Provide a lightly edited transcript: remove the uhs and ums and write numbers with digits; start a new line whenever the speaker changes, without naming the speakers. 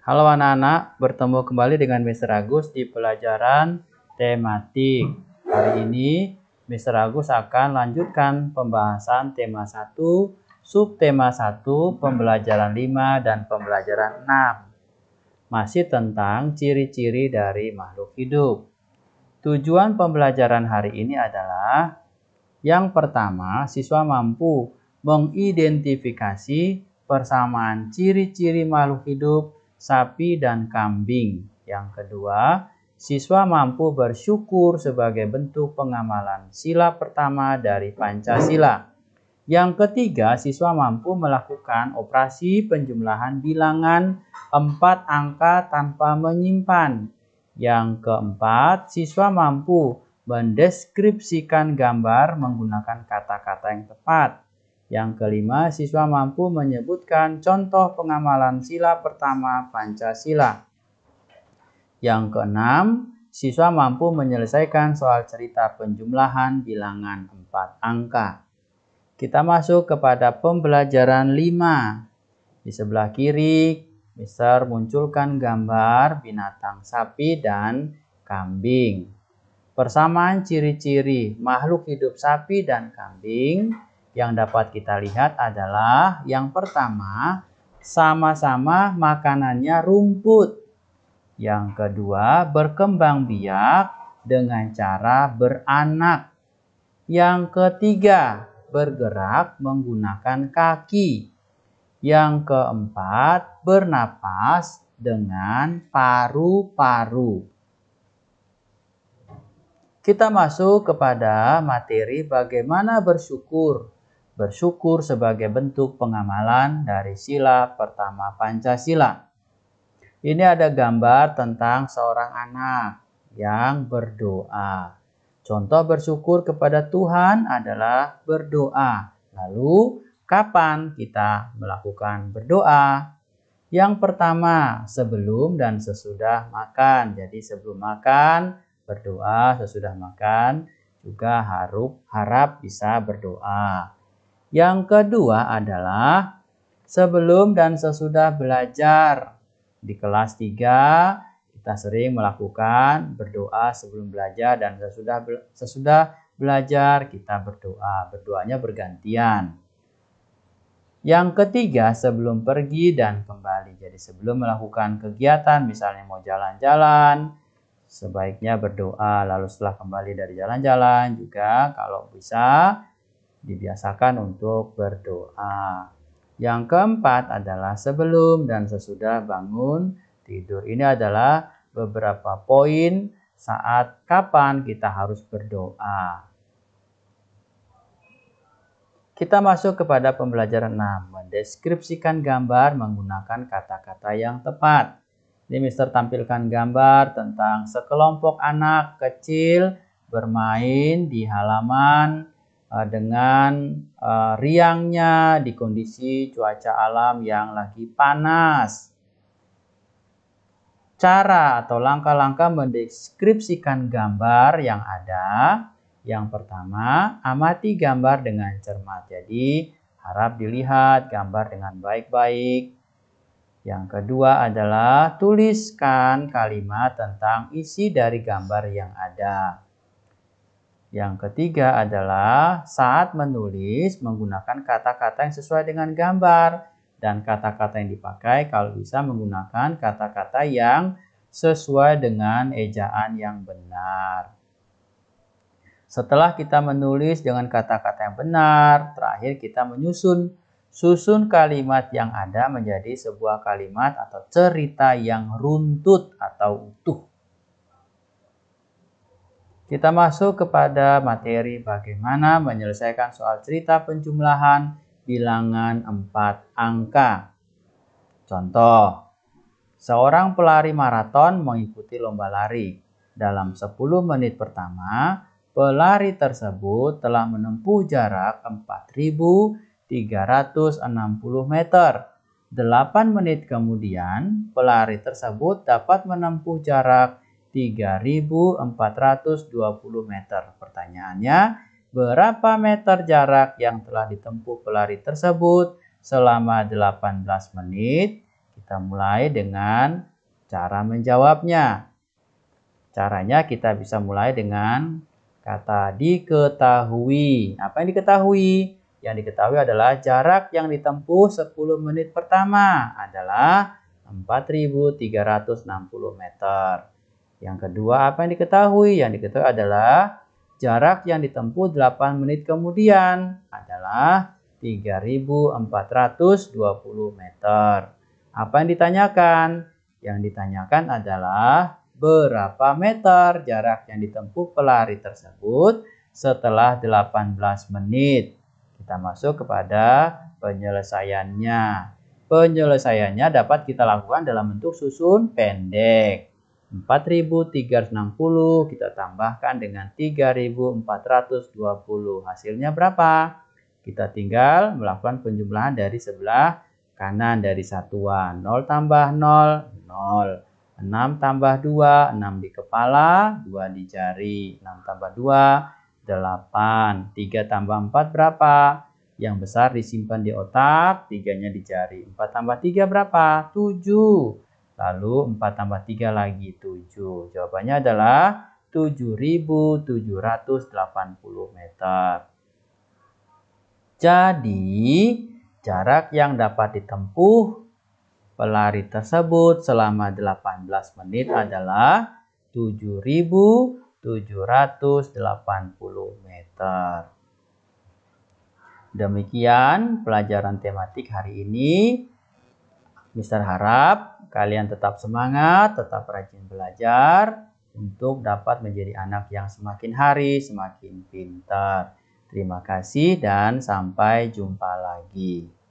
Halo anak-anak, bertemu kembali dengan Mr. Agus di pelajaran tematik. Hari ini Mr. Agus akan lanjutkan pembahasan tema 1, subtema 1, pembelajaran 5 dan pembelajaran 6. Masih tentang ciri-ciri dari makhluk hidup. Tujuan pembelajaran hari ini adalah yang pertama, siswa mampu mengidentifikasi persamaan ciri-ciri makhluk hidup sapi dan kambing. Yang kedua, siswa mampu bersyukur sebagai bentuk pengamalan sila pertama dari Pancasila. Yang ketiga, siswa mampu melakukan operasi penjumlahan bilangan 4 angka tanpa menyimpan. Yang keempat, siswa mampu mendeskripsikan gambar menggunakan kata-kata yang tepat. Yang kelima, siswa mampu menyebutkan contoh pengamalan sila pertama Pancasila. Yang keenam, siswa mampu menyelesaikan soal cerita penjumlahan bilangan 4 angka. Kita masuk kepada pembelajaran 5. Di sebelah kiri, Mister munculkan gambar binatang sapi dan kambing. Persamaan ciri-ciri makhluk hidup sapi dan kambing yang dapat kita lihat adalah yang pertama, sama-sama makanannya rumput. Yang kedua, berkembang biak dengan cara beranak. Yang ketiga, bergerak menggunakan kaki. Yang keempat, bernapas dengan paru-paru. Kita masuk kepada materi bagaimana bersyukur. Bersyukur sebagai bentuk pengamalan dari sila pertama Pancasila. Ini ada gambar tentang seorang anak yang berdoa. Contoh bersyukur kepada Tuhan adalah berdoa. Lalu, kapan kita melakukan berdoa? Yang pertama, sebelum dan sesudah makan. Jadi sebelum makan, berdoa, sesudah makan juga harap bisa berdoa. Yang kedua adalah sebelum dan sesudah belajar. Di kelas 3 kita sering melakukan berdoa sebelum belajar dan sesudah belajar kita berdoa. Berdoanya bergantian. Yang ketiga, sebelum pergi dan kembali. Jadi sebelum melakukan kegiatan, misalnya mau jalan-jalan, sebaiknya berdoa. Lalu setelah kembali dari jalan-jalan juga kalau bisa dibiasakan untuk berdoa. Yang keempat adalah sebelum dan sesudah bangun tidur. Ini adalah beberapa poin saat kapan kita harus berdoa. Kita masuk kepada pembelajaran 6. Mendeskripsikan gambar menggunakan kata-kata yang tepat. Ini Mister tampilkan gambar tentang sekelompok anak kecil bermain di halaman dengan riangnya di kondisi cuaca alam yang lagi panas. Cara atau langkah-langkah mendeskripsikan gambar yang ada. Yang pertama, amati gambar dengan cermat. Jadi, harap dilihat gambar dengan baik-baik. Yang kedua adalah tuliskan kalimat tentang isi dari gambar yang ada. Yang ketiga adalah saat menulis menggunakan kata-kata yang sesuai dengan gambar. Dan kata-kata yang dipakai kalau bisa menggunakan kata-kata yang sesuai dengan ejaan yang benar. Setelah kita menulis dengan kata-kata yang benar, terakhir kita susun kalimat yang ada menjadi sebuah kalimat atau cerita yang runtut atau utuh. Kita masuk kepada materi bagaimana menyelesaikan soal cerita penjumlahan bilangan 4 angka. Contoh, seorang pelari maraton mengikuti lomba lari. Dalam 10 menit pertama, pelari tersebut telah menempuh jarak 4.360 meter. 8 menit kemudian, pelari tersebut dapat menempuh jarak 3.420 meter. Pertanyaannya, berapa meter jarak yang telah ditempuh pelari tersebut selama 18 menit? Kita mulai dengan cara menjawabnya. Caranya kita bisa mulai dengan kata diketahui. Apa yang diketahui? Yang diketahui adalah jarak yang ditempuh 10 menit pertama adalah 4.360 meter. Yang kedua, apa yang diketahui? Yang diketahui adalah jarak yang ditempuh 8 menit kemudian adalah 3.420 meter. Apa yang ditanyakan? Yang ditanyakan adalah berapa meter jarak yang ditempuh pelari tersebut setelah 18 menit. Kita masuk kepada penyelesaiannya. Penyelesaiannya dapat kita lakukan dalam bentuk susun pendek. 4.360 kita tambahkan dengan 3.420. Hasilnya berapa? Kita tinggal melakukan penjumlahan dari sebelah kanan dari satuan. 0 tambah 0, 0. 6 tambah 2, 6 di kepala, 2 di jari. 6 tambah 2, 8. 3 tambah 4 berapa? Yang besar disimpan di otak, 3-nya di jari. 4 tambah 3 berapa? 7. Lalu 4 tambah 3 lagi 7. Jawabannya adalah 7.780 meter. Jadi, jarak yang dapat ditempuh pelari tersebut selama 18 menit adalah 7.780 meter. Demikian pelajaran tematik hari ini. Mister harap kalian tetap semangat, tetap rajin belajar untuk dapat menjadi anak yang semakin hari semakin pintar. Terima kasih dan sampai jumpa lagi.